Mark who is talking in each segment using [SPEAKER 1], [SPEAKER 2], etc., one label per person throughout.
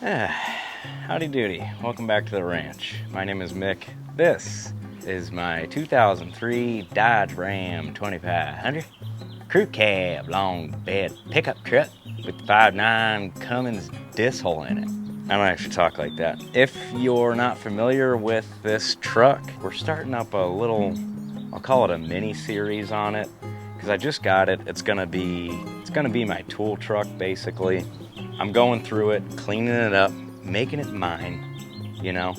[SPEAKER 1] Howdy doody, welcome back to the ranch. My name is Mick. This is my 2003 Dodge Ram 2500 crew cab long bed pickup truck with the 5.9 Cummins disc hole in it. I don't actually talk like that. If you're not familiar with this truck, we're starting up a little, I'll call it a mini series on it, because I just got it. It's gonna be my tool truck basically. I'm going through it, cleaning it up, making it mine, you know,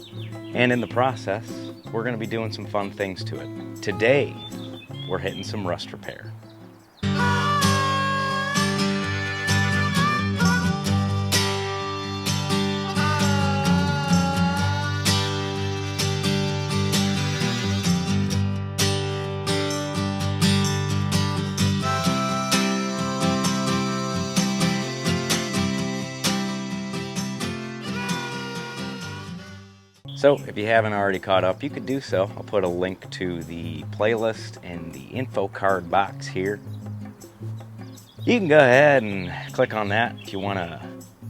[SPEAKER 1] and in the process, we're gonna be doing some fun things to it. Today, we're hitting some rust repair. So if you haven't already caught up, you could do so. I'll put a link to the playlist in the info card box here. You can go ahead and click on that if you want to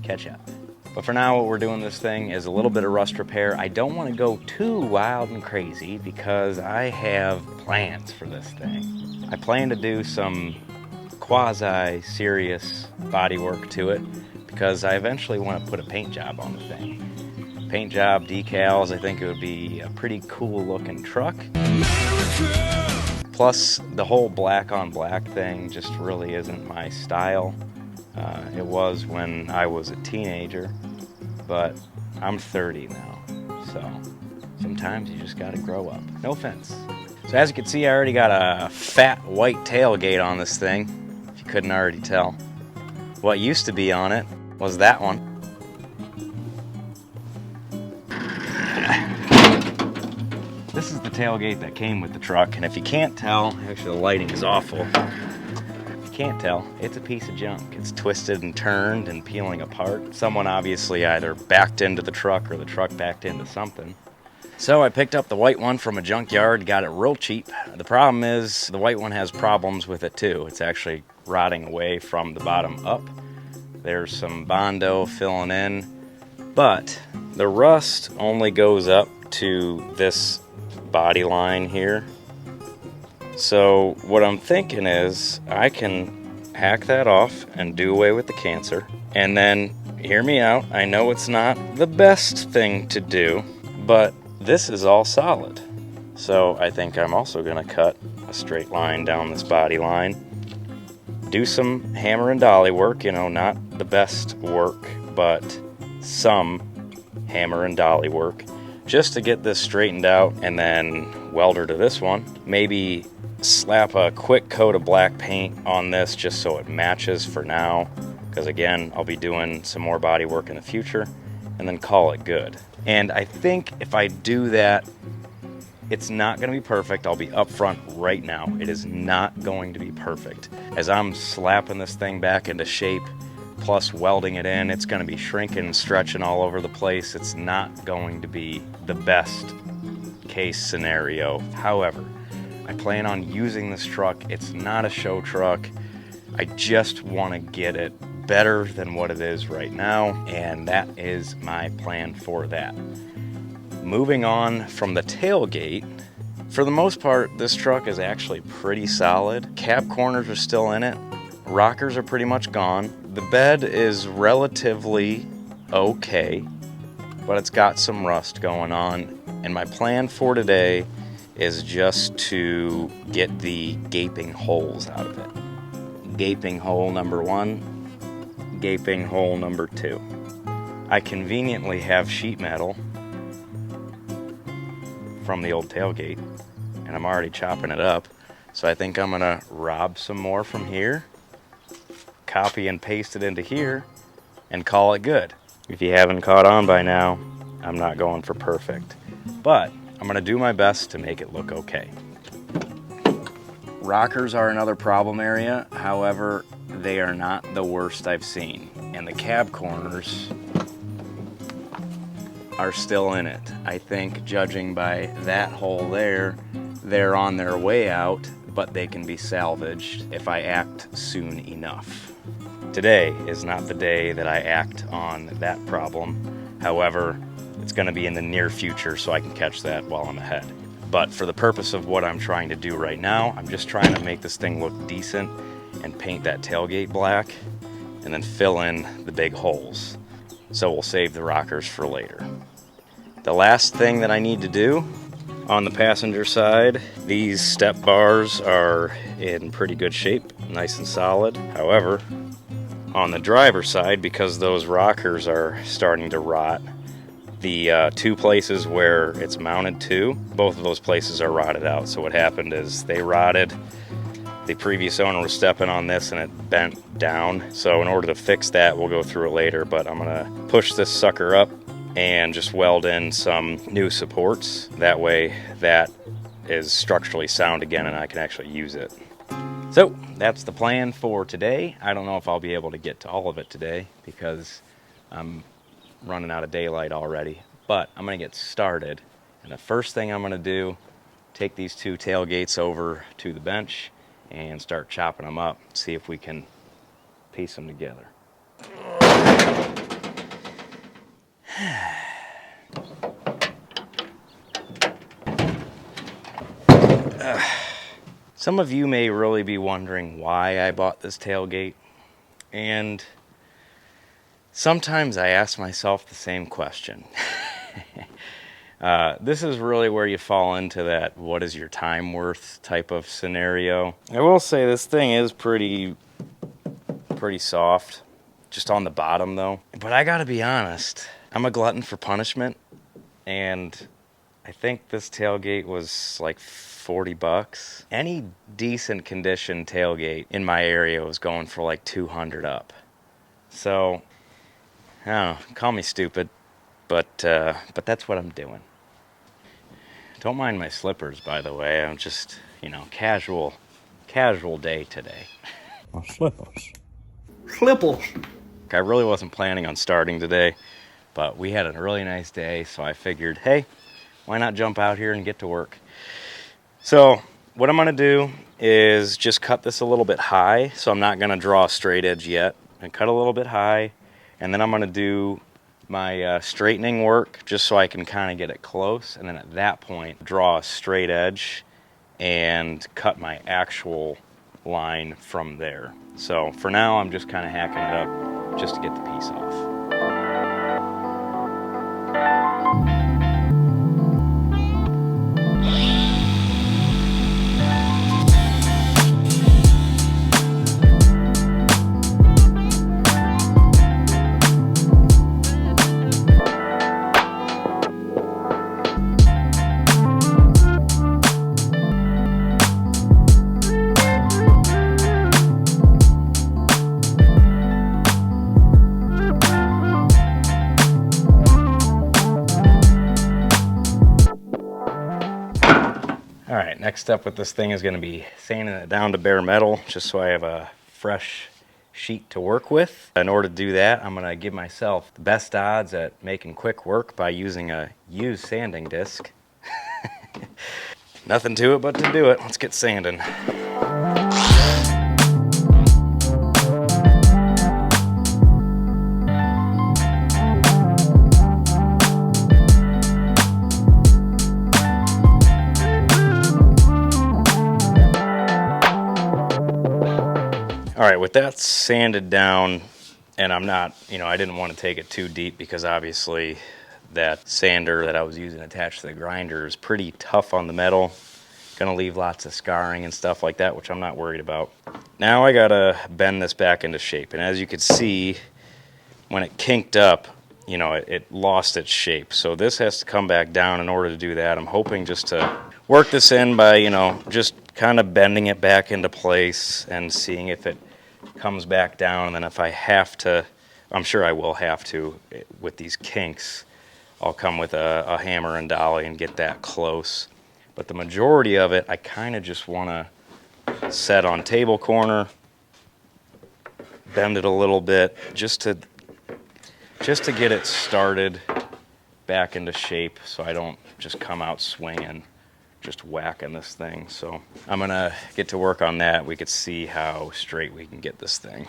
[SPEAKER 1] catch up. But for now, what we're doing this thing is a little bit of rust repair. I don't want to go too wild and crazy because I have plans for this thing. I plan to do some quasi-serious body work to it because I eventually want to put a paint job on the thing. Paint job, decals, I think it would be a pretty cool looking truck. Plus, the whole black on black thing just really isn't my style. It was when I was a teenager, but I'm 30 now, so sometimes you just gotta grow up. No offense. So as you can see, I already got a fat white tailgate on this thing, if you couldn't already tell. What used to be on it was that one. This is the tailgate that came with the truck, and if you can't tell, actually the lighting is awful. If you can't tell, it's a piece of junk. It's twisted and turned and peeling apart. Someone obviously either backed into the truck or the truck backed into something. So I picked up the white one from a junkyard, got it real cheap. The problem is the white one has problems with it too. It's actually rotting away from the bottom up. There's some Bondo filling in, but the rust only goes up to this body line here. So what I'm thinking is I can hack that off and do away with the cancer. And then, hear me out, I know it's not the best thing to do, but this is all solid. So I think I'm also gonna cut a straight line down this body line, do some hammer and dolly work, you know, not the best work, but some hammer and dolly work, just to get this straightened out, and then welder to this one. Maybe slap a quick coat of black paint on this just so it matches for now, because again, I'll be doing some more body work in the future, and then call it good. And I think if I do that, it's not going to be perfect. I'll be upfront right now. It is not going to be perfect. As I'm slapping this thing back into shape, plus welding it in, it's going to be shrinking and stretching all over the place. It's not going to be the best case scenario. However, I plan on using this truck. It's not a show truck. I just want to get it better than what it is right now, and that is my plan for that. Moving on from the tailgate, for the most part, this truck is actually pretty solid. Cab corners are still in it. Rockers are pretty much gone. The bed is relatively okay, but it's got some rust going on. And my plan for today is just to get the gaping holes out of it. Gaping hole number 1, gaping hole number 2. I conveniently have sheet metal from the old tailgate, and I'm already chopping it up. So I think I'm gonna rob some more from here, copy and paste it into here, and call it good. If you haven't caught on by now, I'm not going for perfect, but I'm gonna do my best to make it look okay. Rockers are another problem area. However, they are not the worst I've seen, and the cab corners are still in it. I think, judging by that hole there, they're on their way out, but they can be salvaged if I act soon enough. Today is not the day that I act on that problem. However, it's going to be in the near future so I can catch that while I'm ahead. But for the purpose of what I'm trying to do right now, I'm just trying to make this thing look decent and paint that tailgate black and then fill in the big holes. So we'll save the rockers for later. The last thing that I need to do on the passenger side, these step bars are in pretty good shape, nice and solid. However, on the driver's side, because those rockers are starting to rot, the two places where it's mounted to, both of those places are rotted out. So what happened is they rotted. The previous owner was stepping on this and it bent down. So in order to fix that, we'll go through it later, but I'm gonna push this sucker up and just weld in some new supports. That way that is structurally sound again and I can actually use it. So that's the plan for today. I don't know if I'll be able to get to all of it today because I'm running out of daylight already, but I'm gonna get started. And the first thing I'm gonna do, take these two tailgates over to the bench and start chopping them up, see if we can piece them together. Some of you may really be wondering why I bought this tailgate, and sometimes I ask myself the same question. This is really where you fall into that what is your time worth type of scenario. I will say this thing is pretty soft, just on the bottom though. But I gotta be honest, I'm a glutton for punishment, and I think this tailgate was like 40 bucks. Any decent condition tailgate in my area was going for like 200 up. So, I don't know, call me stupid, but that's what I'm doing. Don't mind my slippers, by the way. I'm just, you know, casual day today.
[SPEAKER 2] My slippers.
[SPEAKER 1] I really wasn't planning on starting today, but we had a really nice day, so I figured, hey, why not jump out here and get to work? So what I'm gonna do is just cut this a little bit high, so I'm not gonna draw a straight edge yet. And cut a little bit high, and then I'm gonna do my straightening work just so I can kind of get it close, and then at that point draw a straight edge and cut my actual line from there. So for now I'm just kind of hacking it up just to get the piece off. Alright, next up with this thing is going to be sanding it down to bare metal, just so I have a fresh sheet to work with. In order to do that, I'm going to give myself the best odds at making quick work by using a used sanding disc. Nothing to it but to do it. Let's get sanding. All right, with that sanded down, and I'm not, I didn't want to take it too deep because obviously that sander that I was using attached to the grinder is pretty tough on the metal. Gonna leave lots of scarring and stuff like that, which I'm not worried about. Now I gotta bend this back into shape, and as you can see, when it kinked up, it lost its shape. So this has to come back down. In order to do that, I'm hoping just to work this in by, just kind of bending it back into place and seeing if it comes back down. And then if I have to, I'm sure I will have to, with these kinks, I'll come with a hammer and dolly and get that close. But the majority of it, I kind of just want to set on table corner, bend it a little bit, just to get it started back into shape so I don't just come out swinging. just whacking this thing. So I'm gonna get to work on that. We could see how straight we can get this thing.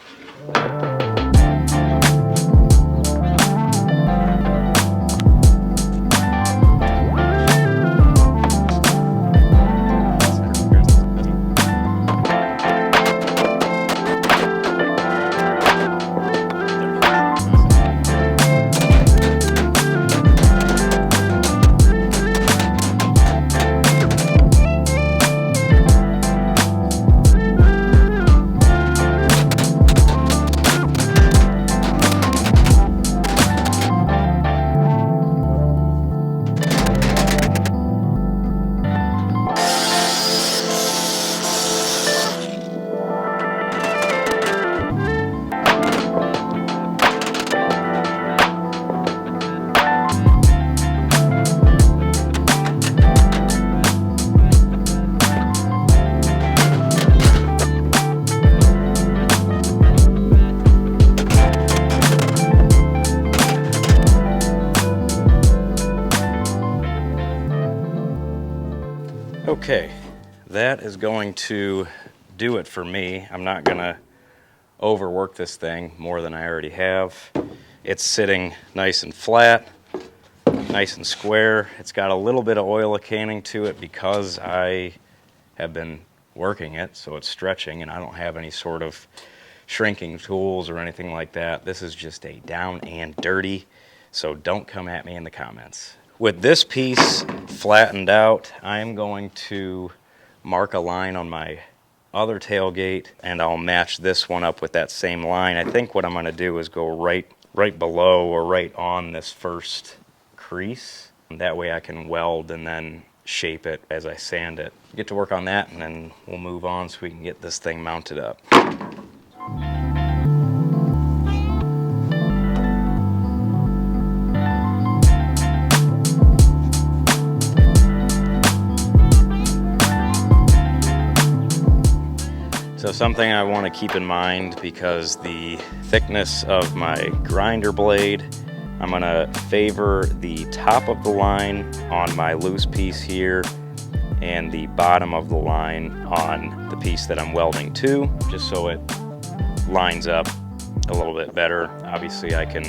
[SPEAKER 1] Okay, that is going to do it for me. I'm not gonna overwork this thing more than I already have. It's sitting nice and flat, nice and square. It's got a little bit of oil canning to it because I have been working it, so it's stretching, and I don't have any sort of shrinking tools or anything like that. This is just a down and dirty, so don't come at me in the comments. With this piece flattened out, I'm going to mark a line on my other tailgate, and I'll match this one up with that same line. I think what I'm going to do is go right below or right on this first crease. And that way I can weld and then shape it as I sand it. Get to work on that, and then we'll move on so we can get this thing mounted up. So something I want to keep in mind, because the thickness of my grinder blade, I'm going to favor the top of the line on my loose piece here and the bottom of the line on the piece that I'm welding to, just so it lines up a little bit better. Obviously I can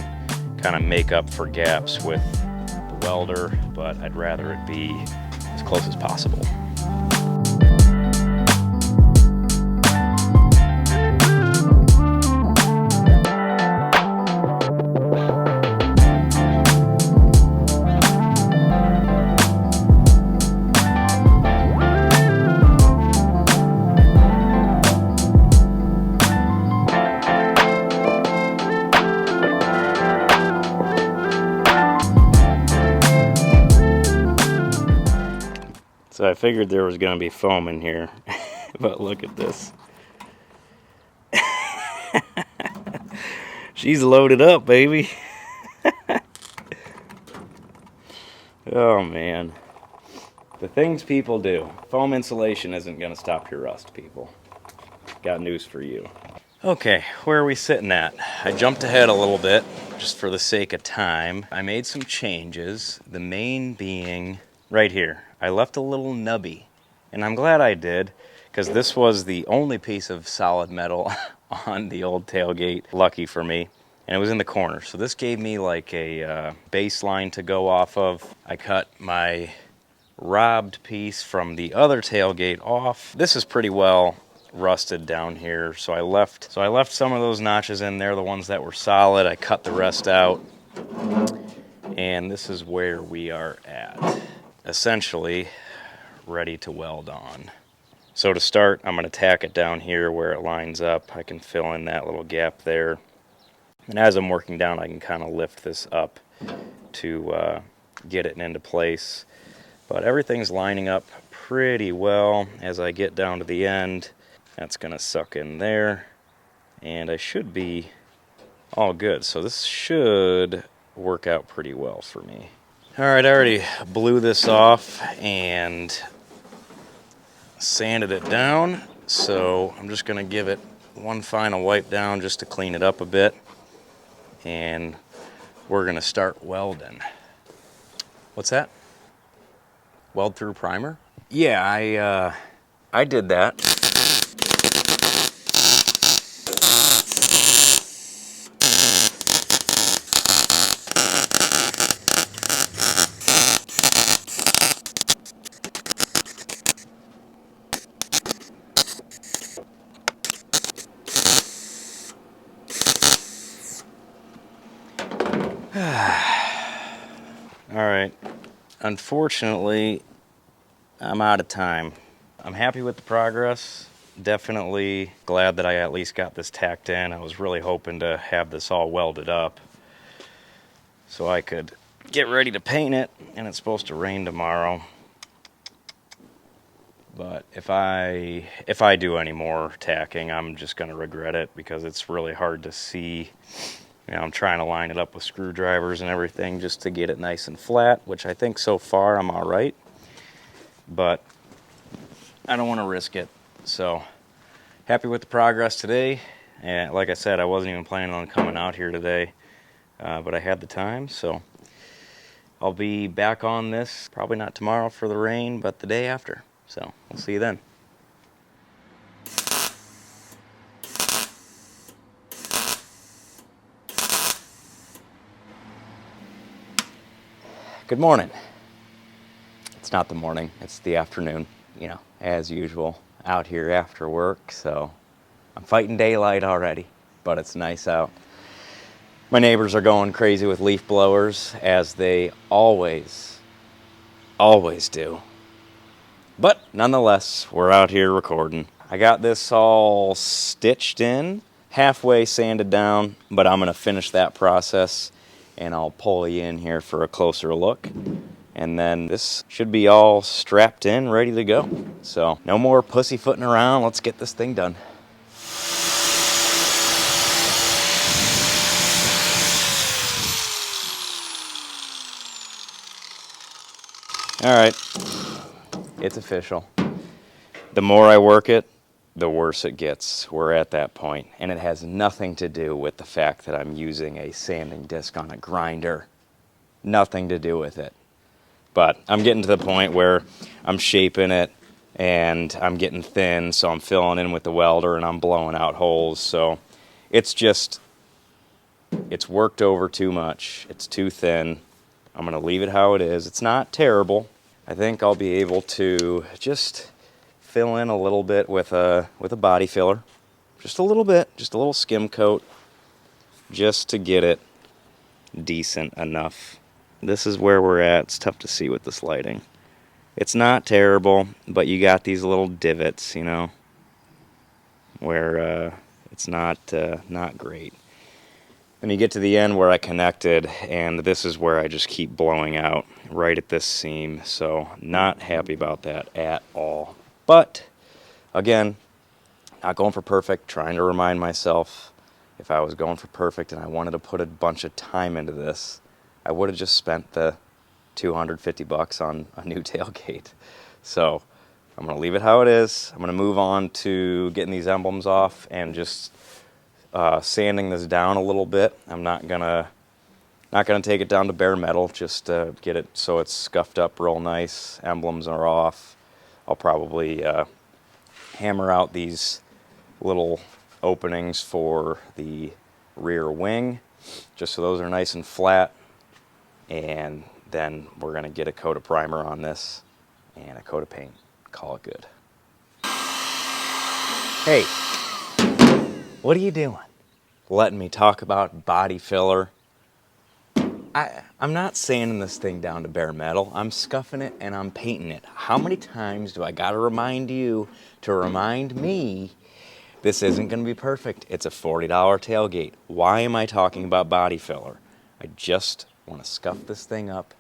[SPEAKER 1] kind of make up for gaps with the welder, but I'd rather it be as close as possible. So I figured there was going to be foam in here, but look at this. She's loaded up, baby. Oh man. The things people do. Foam insulation isn't going to stop your rust, people. Got news for you. Okay, where are we sitting at? I jumped ahead a little bit, just for the sake of time. I made some changes, the main being right here. I left a little nubby, and I'm glad I did, because this was the only piece of solid metal on the old tailgate, lucky for me, and it was in the corner. So this gave me like a baseline to go off of. I cut my robbed piece from the other tailgate off. This is pretty well rusted down here, so I left some of those notches in there, the ones that were solid. I cut the rest out, and this is where we are at. Essentially ready to weld on. So to start, I'm going to tack it down here where it lines up. I can fill in that little gap there, and as I'm working down, I can kind of lift this up to get it into place. But everything's lining up pretty well. As I get down to the end, that's going to suck in there, and I should be all good. So this should work out pretty well for me. Alright, I already blew this off and sanded it down, so I'm just going to give it one final wipe down just to clean it up a bit, and we're going to start welding. What's that? Weld through primer? Yeah, I did that. All right. Unfortunately, I'm out of time. I'm happy with the progress. Definitely glad that I at least got this tacked in. I was really hoping to have this all welded up so I could get ready to paint it, and it's supposed to rain tomorrow. But if I do any more tacking, I'm just going to regret it because it's really hard to see. You know, I'm trying to line it up with screwdrivers and everything just to get it nice and flat, which I think so far I'm all right. But I don't want to risk it. So happy with the progress today. And like I said, I wasn't even planning on coming out here today, but I had the time. So I'll be back on this, probably not tomorrow for the rain, but the day after. So we'll see you then. Good morning. It's not the morning, it's the afternoon, you know, as usual, out here after work, so I'm fighting daylight already, but it's nice out. My neighbors are going crazy with leaf blowers, as they always do. But nonetheless, we're out here recording. I got this all stitched in, halfway sanded down, but I'm gonna finish that process and I'll pull you in here for a closer look. And then this should be all strapped in, ready to go. So no more pussyfooting around, let's get this thing done. All right, it's official. The more I work it, the worse it gets. We're at that point, and it has nothing to do with the fact that I'm using a sanding disc on a grinder. Nothing to do with it. But I'm getting to the point where I'm shaping it, and I'm getting thin, so I'm filling in with the welder, and I'm blowing out holes. So it's worked over too much. It's too thin. I'm going to leave it how it is. It's not terrible. I think I'll be able to just fill in a little bit with a body filler. Just a little bit, just a little skim coat, just to get it decent enough. This is where we're at. It's tough to see with this lighting. It's not terrible, but you got these little divots, you know, where it's not great. Then you get to the end where I connected, and this is where I just keep blowing out right at this seam. So not happy about that at all. But again, not going for perfect, trying to remind myself if I was going for perfect and I wanted to put a bunch of time into this, I would have just spent the $250 on a new tailgate. So I'm going to leave it how it is. I'm going to move on to getting these emblems off and just sanding this down a little bit. I'm not gonna take it down to bare metal, just get it so it's scuffed up real nice. Emblems are off. I'll probably hammer out these little openings for the rear wing, just so those are nice and flat. And then we're gonna get a coat of primer on this and a coat of paint. Call it good. Hey, what are you doing? Letting me talk about body filler. I'm not sanding this thing down to bare metal. I'm scuffing it and I'm painting it. How many times do I gotta remind you to remind me this isn't gonna be perfect? It's a $40 tailgate. Why am I talking about body filler? I just wanna scuff this thing up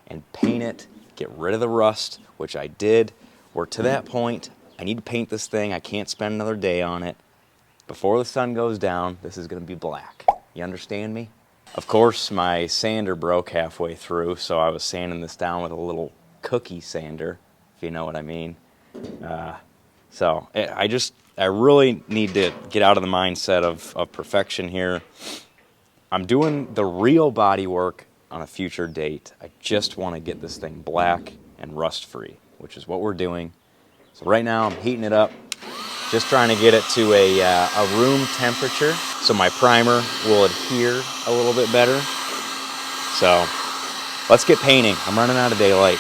[SPEAKER 1] and paint it, get rid of the rust, which I did. We're to that point. I need to paint this thing. I can't spend another day on it. Before the sun goes down, this is gonna be black. You understand me? Of course, my sander broke halfway through, so I was sanding this down with a little cookie sander, if you know what I mean. So I really need to get out of the mindset of perfection here. I'm doing the real body work on a future date. I just want to get this thing black and rust-free. which is what we're doing. So right now I'm heating it up, just trying to get it to a room temperature so my primer will adhere a little bit better. So let's get painting. I'm running out of daylight.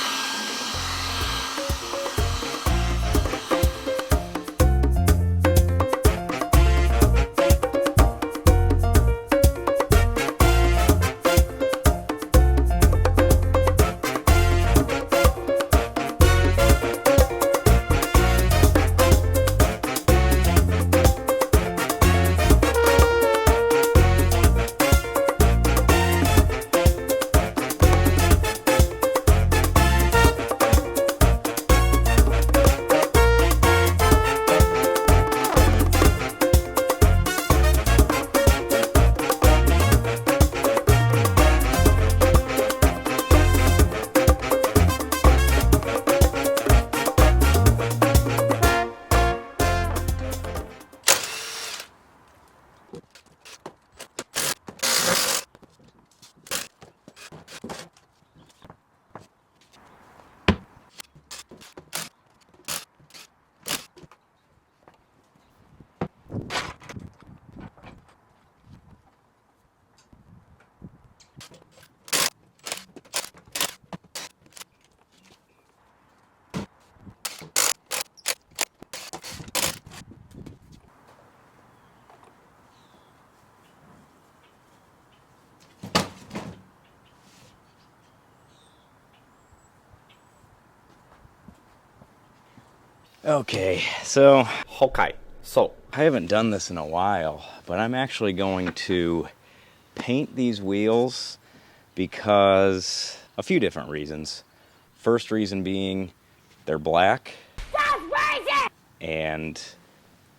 [SPEAKER 1] Okay, so I haven't done this in a while, but I'm actually going to paint these wheels because a few different reasons. First reason being they're black and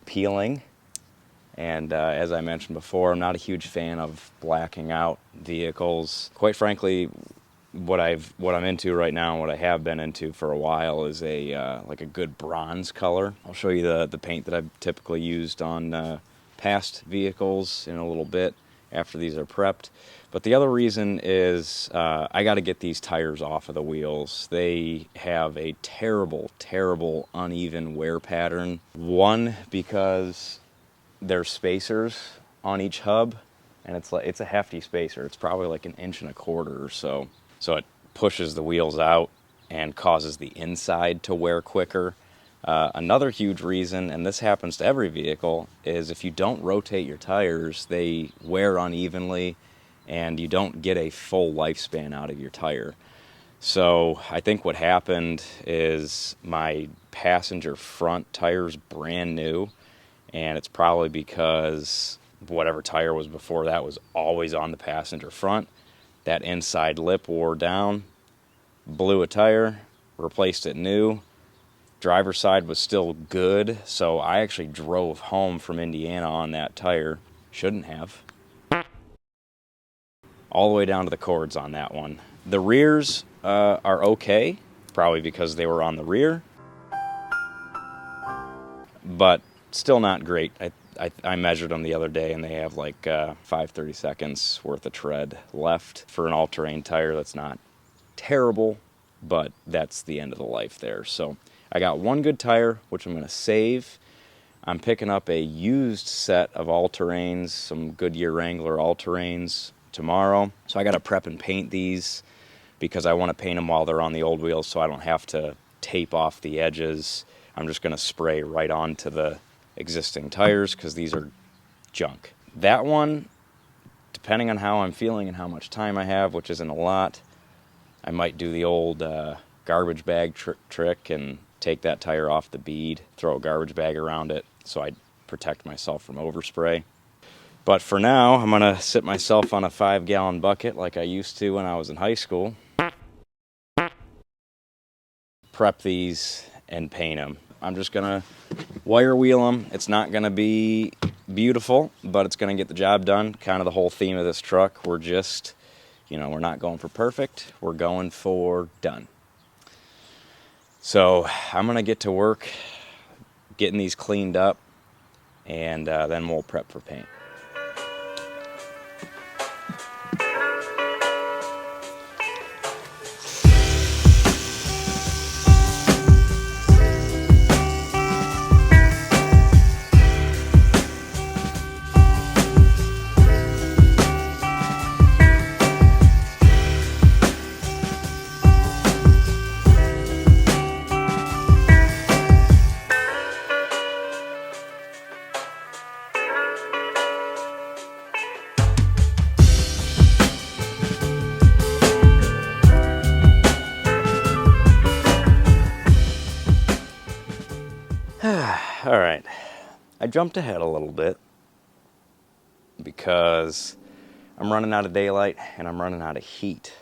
[SPEAKER 1] peeling, and as I mentioned before, I'm not a huge fan of blacking out vehicles. Quite frankly, what I'm into right now, and what I have been into for a while, is like a good bronze color. I'll show you the paint that I've typically used on past vehicles in a little bit after these are prepped. But the other reason is I got to get these tires off of the wheels. They have a terrible, terrible uneven wear pattern. One, because there's spacers on each hub, and it's a hefty spacer. It's probably like 1.25 inches or so. So it pushes the wheels out and causes the inside to wear quicker. Another huge reason, and this happens to every vehicle, is if you don't rotate your tires, they wear unevenly and you don't get a full lifespan out of your tire. So I think what happened is my passenger front tire's brand new, and it's probably because whatever tire was before that was always on the passenger front. That inside lip wore down, blew a tire, replaced it new. Driver's side was still good, so I actually drove home from Indiana on that tire. Shouldn't have. All the way down to the cords on that one. The rears are okay, probably because they were on the rear, but still not great. I measured them the other day, and they have like 5/32 worth of tread left. For an all-terrain tire, that's not terrible, but that's the end of the life there. So I got one good tire, which I'm going to save. I'm picking up a used set of all-terrains, some Goodyear Wrangler all-terrains tomorrow. So I got to prep and paint these because I want to paint them while they're on the old wheels so I don't have to tape off the edges. I'm just going to spray right onto the existing tires because these are junk. That one, depending on how I'm feeling and how much time I have, which isn't a lot, I might do the old garbage bag trick and take that tire off the bead, throw a garbage bag around it so I protect myself from overspray. But for now, I'm going to sit myself on a 5-gallon bucket like I used to when I was in high school, prep these, and paint them. I'm just going to wire wheel them. It's not going to be beautiful, but it's going to get the job done. Kind of the whole theme of this truck. We're just, we're not going for perfect. We're going for done. So I'm going to get to work getting these cleaned up, and then we'll prep for paint. I jumped ahead a little bit because I'm running out of daylight and I'm running out of heat.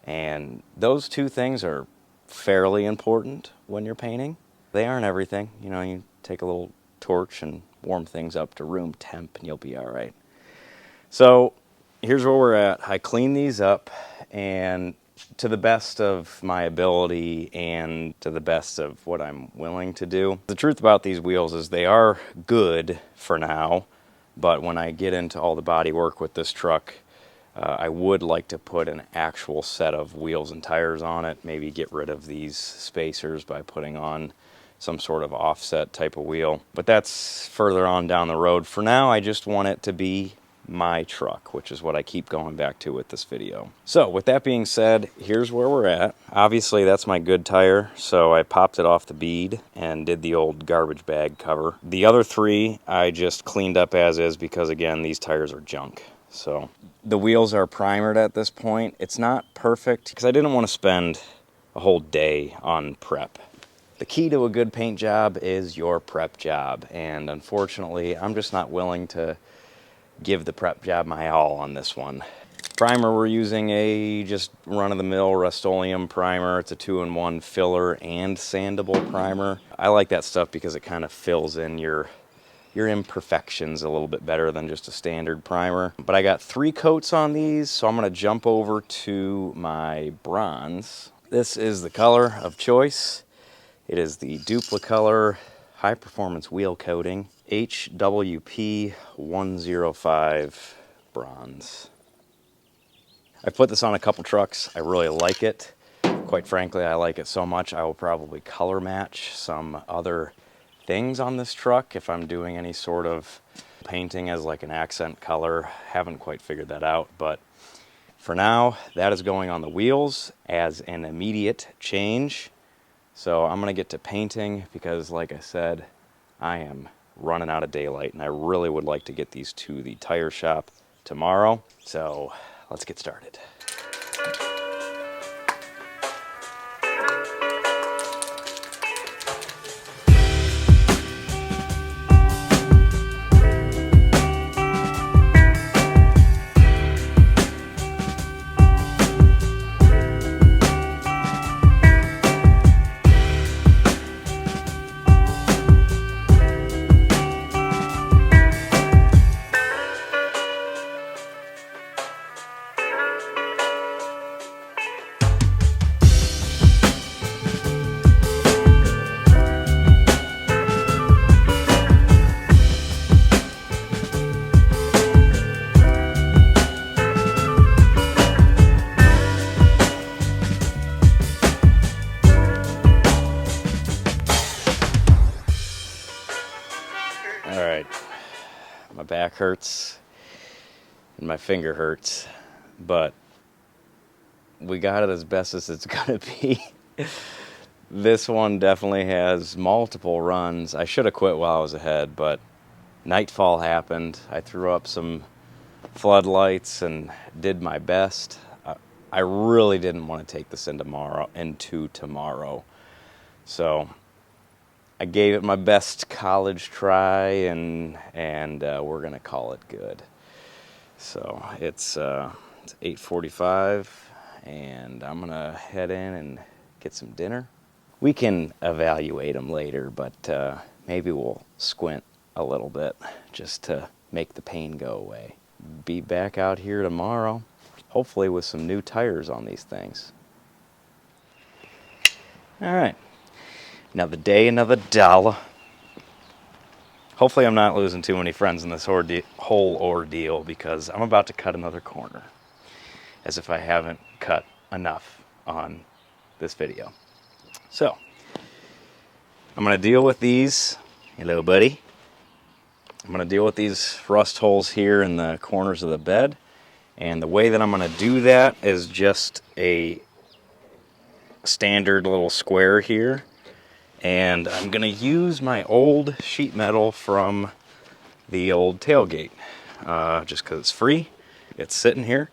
[SPEAKER 1] And those two things are fairly important when you're painting. They aren't everything. You know, you take a little torch and warm things up to room temp and you'll be all right. So here's where we're at. I cleaned these up, and to the best of my ability and to the best of what I'm willing to do. The truth about these wheels is they are good for now, but when I get into all the body work with this truck, I would like to put an actual set of wheels and tires on it, maybe get rid of these spacers by putting on some sort of offset type of wheel. But that's further on down the road. For now, I just want it to be my truck, which is what I keep going back to with this video. So with that being said, here's where we're at. Obviously that's my good tire, so I popped it off the bead and did the old garbage bag cover. The other three I just cleaned up as is because, again, these tires are junk. So the wheels are primered at this point. It's not perfect because I didn't want to spend a whole day on prep. The key to a good paint job is your prep job, and unfortunately I'm just not willing to give the prep job my all on this one. Primer, we're using a just run-of-the-mill Rust-Oleum primer. It's a 2-in-1 filler and sandable primer. I like that stuff because it kind of fills in your imperfections a little bit better than just a standard primer. But I got 3 coats on these, so I'm gonna jump over to my bronze. This is the color of choice. It is the Duplicolor High Performance Wheel Coating HWP 105 bronze. I put this on a couple trucks. I really like it. Quite frankly, I like it so much I will probably color match some other things on this truck if I'm doing any sort of painting as like an accent color. Haven't quite figured that out, but for now, that is going on the wheels as an immediate change. So I'm gonna get to painting because, like I said, I am running out of daylight and I really would like to get these to the tire shop tomorrow. So let's get started. All right, my back hurts and my finger hurts, but we got it as best as it's gonna be. This one definitely has multiple runs. I should have quit while I was ahead, but nightfall happened. I threw up some floodlights and did my best. I really didn't want to take this into tomorrow. So I gave it my best college try, and we're gonna call it good. So it's 8:45, and I'm gonna head in and get some dinner. We can evaluate them later, but maybe we'll squint a little bit just to make the pain go away. Be back out here tomorrow, hopefully with some new tires on these things. All right. Another day, another dollar. Hopefully I'm not losing too many friends in this whole ordeal because I'm about to cut another corner. As if I haven't cut enough on this video. So, I'm going to deal with these. Hello, buddy. I'm going to deal with these rust holes here in the corners of the bed. And the way that I'm going to do that is just a standard little square here. And I'm going to use my old sheet metal from the old tailgate, just because it's free. It's sitting here.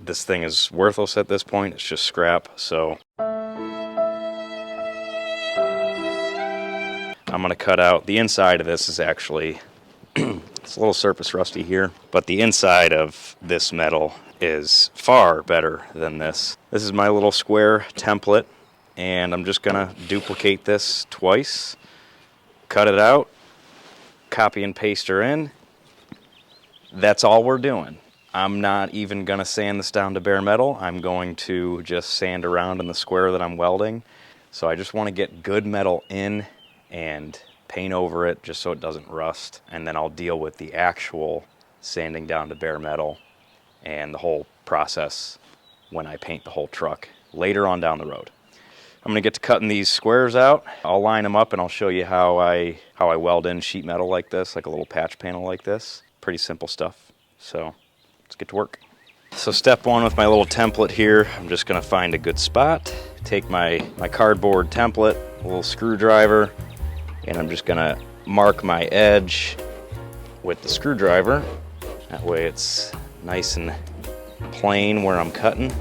[SPEAKER 1] This thing is worthless at this point. It's just scrap. So I'm I'm going to cut out the inside of this. Is actually it's a little surface rusty here, but the inside of this metal is far better than this. This is my little square template, and I'm just going to duplicate this twice, cut it out, copy and paste her in. That's all we're doing. I'm not even going to sand this down to bare metal. I'm going to just sand around in the square that I'm welding. So I just want to get good metal in and paint over it just so it doesn't rust. And then I'll deal with the actual sanding down to bare metal and the whole process when I paint the whole truck later on down the road. I'm going to get to cutting these squares out. I'll line them up and I'll show you how I weld in sheet metal like this, like a little patch panel like this. Pretty simple stuff. So let's get to work. So step one with my little template here, I'm just going to find a good spot, take my cardboard template, a little screwdriver, and I'm just going to mark my edge with the screwdriver. That way it's nice and plain where I'm cutting.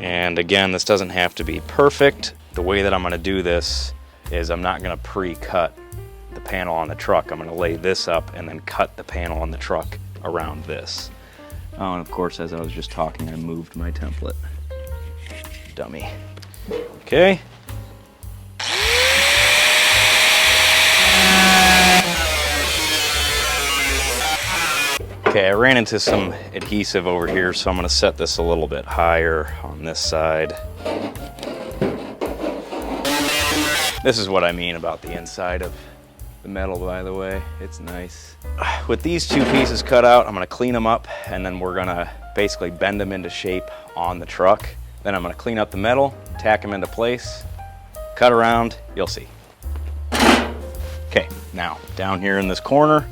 [SPEAKER 1] And again, this doesn't have to be perfect. The way that I'm going to do this is I'm not going to pre-cut the panel on the truck. I'm going to lay this up and then cut the panel on the truck around this. Oh, and of course, as I was just talking, I moved my template. Dummy. Okay. Okay, I ran into some adhesive over here, so I'm going to set this a little bit higher on this side. This is what I mean about the inside of the metal, by the way. It's nice. With these two pieces cut out, I'm going to clean them up, and then we're going to basically bend them into shape on the truck. Then I'm going to clean up the metal, tack them into place, cut around, you'll see. Okay, now down here in this corner,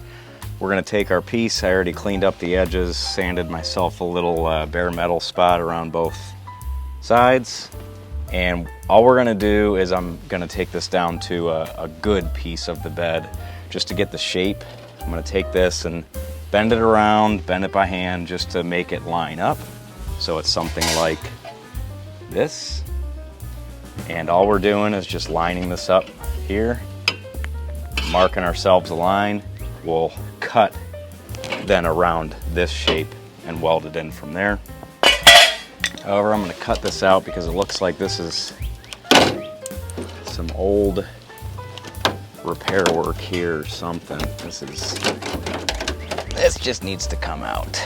[SPEAKER 1] we're going to take our piece. I already cleaned up the edges, sanded myself a little bare metal spot around both sides. And all we're going to do is I'm going to take this down to a good piece of the bed just to get the shape. I'm going to take this and bend it around, bend it by hand just to make it line up. So it's something like this. And all we're doing is just lining this up here, marking ourselves a line. We'll cut then around this shape and weld it in from there. However, I'm going to cut this out because it looks like this is some old repair work here or something. This just needs to come out.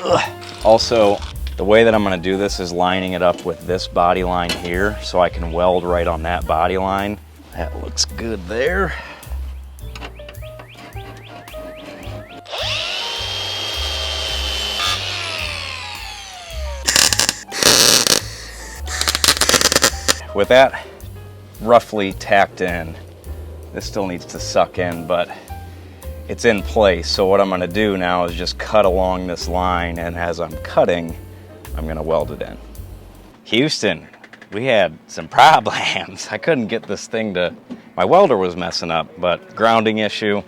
[SPEAKER 1] Ugh. Also, the way that I'm going to do this is lining it up with this body line here so I can weld right on that body line. That looks good there. With that roughly tacked in, this still needs to suck in, but it's in place. So what I'm going to do now is just cut along this line, and as I'm cutting, I'm going to weld it in. Houston, we had some problems. I couldn't get this thing to, my welder was messing up, but grounding issue.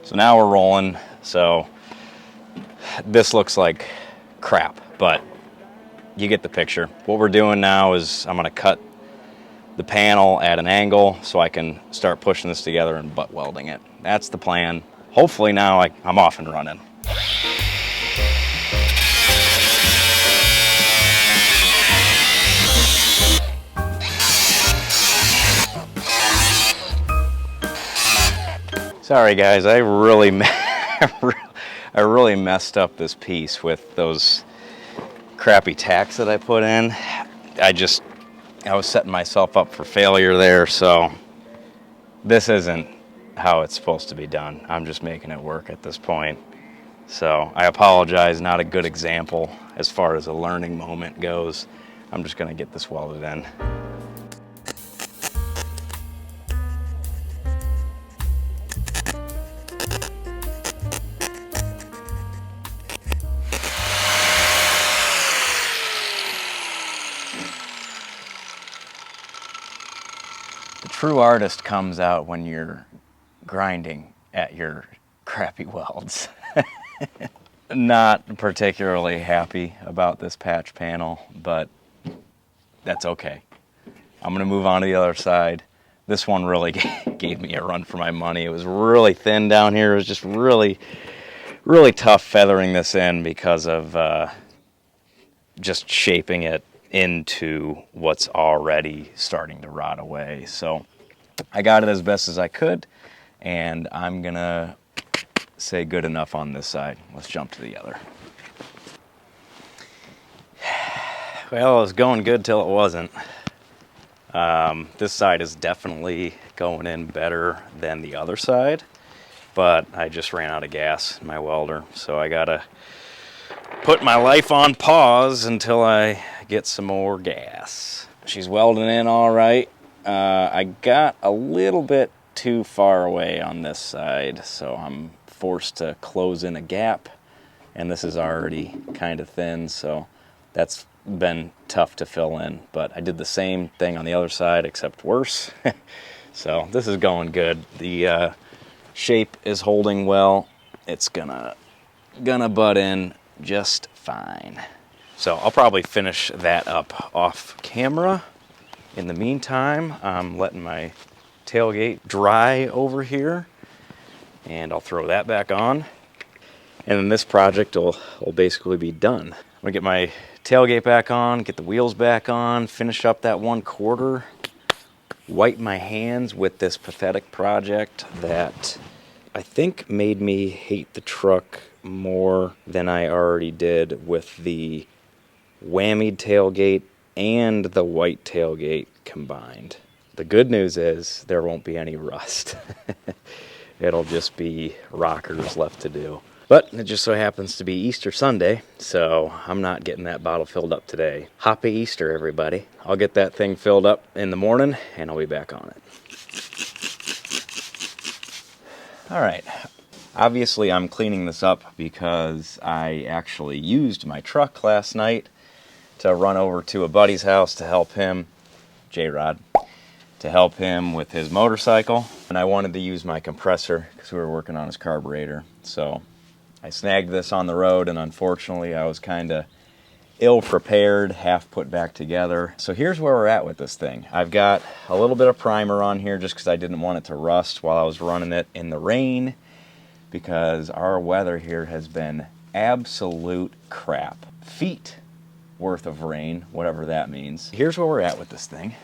[SPEAKER 1] So now we're rolling. So this looks like crap, but you get the picture. What we're doing now is I'm going to cut the panel at an angle so I can start pushing this together and butt welding it. That's the plan. Hopefully now I'm off and running. Sorry guys, I really messed up this piece with those crappy tacks that I put in. I was setting myself up for failure there, so this isn't how it's supposed to be done. I'm just making it work at this point. So I apologize, not a good example as far as a learning moment goes. I'm just gonna get this welded in. True artist comes out when you're grinding at your crappy welds. Not particularly happy about this patch panel, but that's okay. I'm gonna move on to the other side. This one really gave me a run for my money. It was really thin down here. It was just really, really tough feathering this in because of just shaping it into what's already starting to rot away. So I got it as best as I could, and I'm gonna say good enough on this side. Let's jump to the other. Well, it was going good till it wasn't. This side is definitely going in better than the other side, but I just ran out of gas in my welder, so I gotta put my life on pause until I get some more gas. She's welding in all right. I got a little bit too far away on this side, so I'm forced to close in a gap, and this is already kind of thin, so that's been tough to fill in. But I did the same thing on the other side, except worse. So this is going good. The shape is holding well. It's gonna butt in just fine. So I'll probably finish that up off camera. In the meantime, I'm letting my tailgate dry over here, and I'll throw that back on. And then this project will basically be done. I'm gonna get my tailgate back on, get the wheels back on, finish up that 1/4, wipe my hands with this pathetic project that I think made me hate the truck more than I already did with the whammied tailgate and the white tailgate combined. The good news is there won't be any rust. It'll just be rockers left to do. But it just so happens to be Easter Sunday, so I'm not getting that bottle filled up today. Happy Easter, everybody. I'll get that thing filled up in the morning, and I'll be back on it. All right. Obviously, I'm cleaning this up because I actually used my truck last night to run over to a buddy's house to help him, J-Rod, to help him with his motorcycle. And I wanted to use my compressor because we were working on his carburetor. So I snagged this on the road, and unfortunately I was kind of ill-prepared, half put back together. So here's where we're at with this thing. I've got a little bit of primer on here just because I didn't want it to rust while I was running it in the rain, because our weather here has been absolute crap. Feet worth of rain, whatever that means. Here's where we're at with this thing.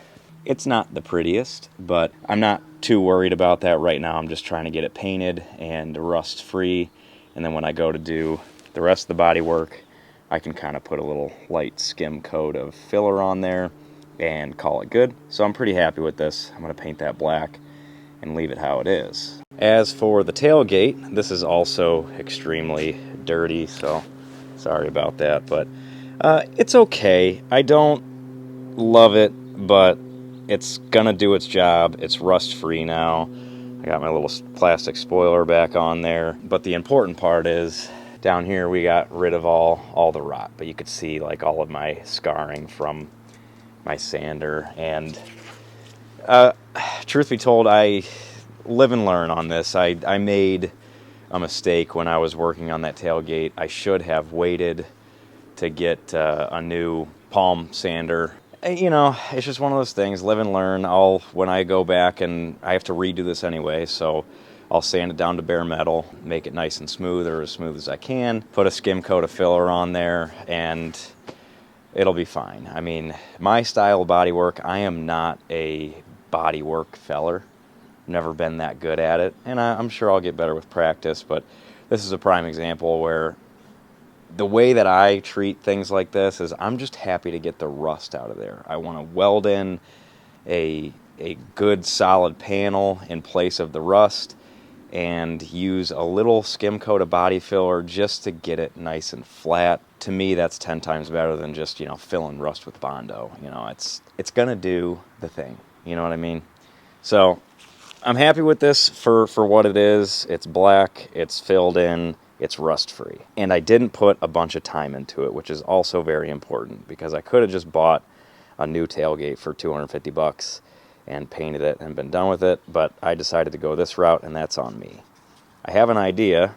[SPEAKER 1] It's not the prettiest, but I'm not too worried about that right now. I'm just trying to get it painted and rust free, and then when I go to do the rest of the body work, I can kind of put a little light skim coat of filler on there and call it good. So I'm pretty happy with this. I'm going to paint that black and leave it how it is. As for the tailgate, this is also extremely dirty, so sorry about that, but it's okay. I don't love it, but it's gonna do its job. It's rust free now. I got my little plastic spoiler back on there, but the important part is down here we got rid of all the rot, but you could see like all of my scarring from my sander. And truth be told, I live and learn on this. I made a mistake when I was working on that tailgate. I should have waited to get a new palm sander. You know, it's just one of those things, live and learn. When I go back, and I have to redo this anyway, so I'll sand it down to bare metal, make it nice and smooth, or as smooth as I can, put a skim coat of filler on there, and it'll be fine. I mean, my style of bodywork, I am not a bodywork feller. Never been that good at it, and I'm sure I'll get better with practice, but this is a prime example where the way that I treat things like this is I'm just happy to get the rust out of there. I want to weld in a good solid panel in place of the rust and use a little skim coat of body filler just to get it nice and flat. To me, that's 10 times better than just, filling rust with Bondo. It's gonna do the thing. You know what I mean? So I'm happy with this for what it is. It's black, it's filled in, it's rust free. And I didn't put a bunch of time into it, which is also very important, because I could have just bought a new tailgate for $250 and painted it and been done with it, but I decided to go this route, and that's on me. I have an idea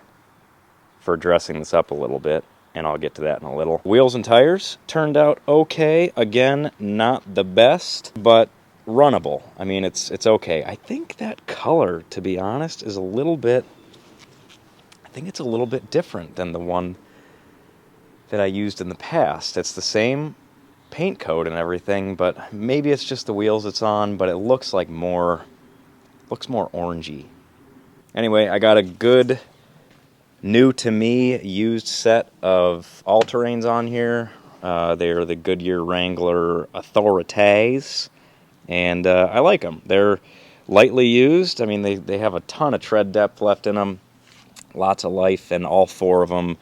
[SPEAKER 1] for dressing this up a little bit, and I'll get to that in a little. Wheels and tires turned out okay. Again, not the best, but runnable. I mean, it's okay. I think that color, to be honest, is a little bit, I think it's a little bit different than the one that I used in the past. It's the same paint coat and everything, but maybe it's just the wheels it's on, but it looks like more orangey. Anyway, I got a good, new to me, used set of all-terrains on here. They're the Goodyear Wrangler Authorities, and I like them. They're lightly used. I mean, they have a ton of tread depth left in them, lots of life, and all four of them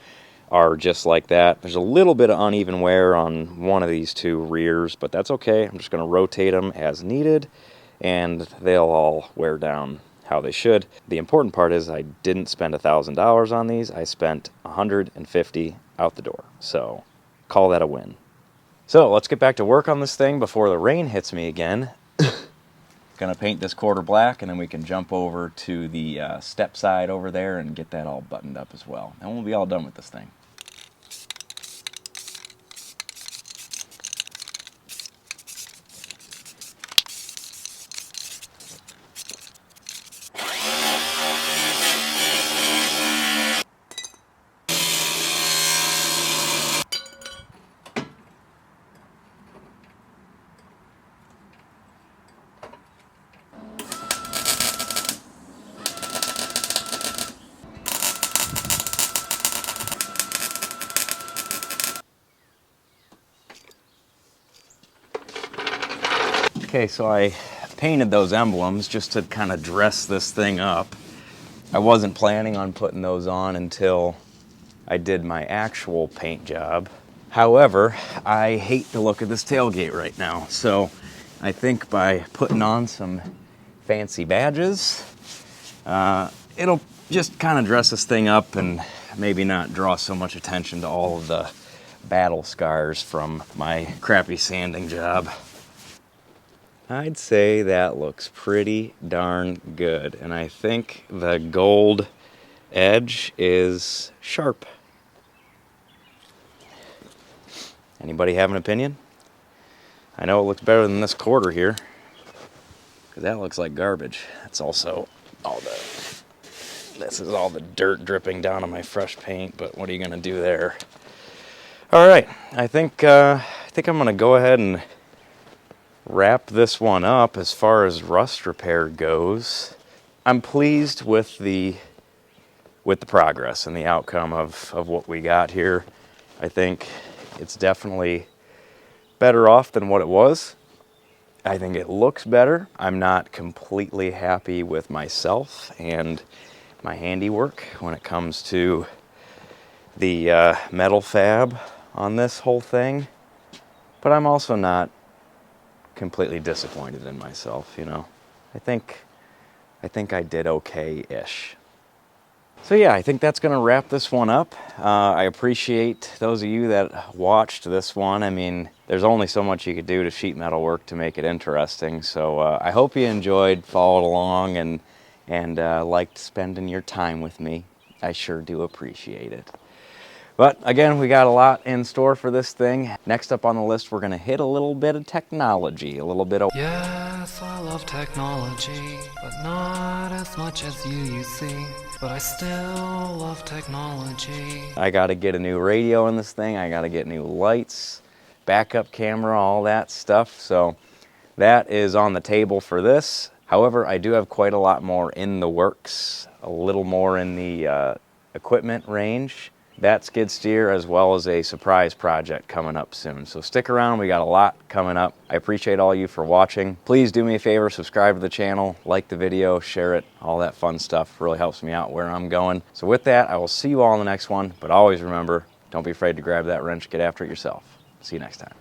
[SPEAKER 1] are just like that. There's a little bit of uneven wear on one of these two rears, but that's okay. I'm just going to rotate them as needed, and they'll all wear down how they should. The important part is I didn't spend $1,000 on these. I spent $150 out the door, so call that a win. So let's get back to work on this thing before the rain hits me again. Gonna paint this quarter black, and then we can jump over to the step side over there and get that all buttoned up as well. And we'll be all done with this thing. Okay, so I painted those emblems just to kind of dress this thing up. I wasn't planning on putting those on until I did my actual paint job. However, I hate the look of this tailgate right now, so I think by putting on some fancy badges, it'll just kind of dress this thing up and maybe not draw so much attention to all of the battle scars from my crappy sanding job. I'd say that looks pretty darn good, and I think the gold edge is sharp. Anybody have an opinion? I know it looks better than this quarter here, because that looks like garbage. That's also all this is all the dirt dripping down on my fresh paint, but what are you gonna do there? All right, I think I'm gonna go ahead and wrap this one up as far as rust repair goes. I'm pleased with the progress and the outcome of what we got here. I think it's definitely better off than what it was. I think it looks better. I'm not completely happy with myself and my handiwork when it comes to the metal fab on this whole thing, but I'm also not completely disappointed in myself, you know. I think I did okay-ish. So yeah, I think that's gonna wrap this one up. I appreciate those of you that watched this one. I mean, there's only so much you could do to sheet metal work to make it interesting. So I hope you enjoyed, followed along, and liked spending your time with me. I sure do appreciate it. But again, we got a lot in store for this thing. Next up on the list, we're gonna hit a little bit of technology, a little bit of...
[SPEAKER 2] Yes, I love technology, but not as much as you see. But I still love technology.
[SPEAKER 1] I gotta get a new radio in this thing. I gotta get new lights, backup camera, all that stuff. So that is on the table for this. However, I do have quite a lot more in the works, a little more in the equipment range. That skid steer, as well as a surprise project coming up soon. So stick around, we got a lot coming up. I appreciate all you for watching. Please do me a favor, subscribe to the channel, like the video, share it, all that fun stuff really helps me out where I'm going. So with that, I will see you all in the next one, but always remember, don't be afraid to grab that wrench, get after it yourself. See you next time.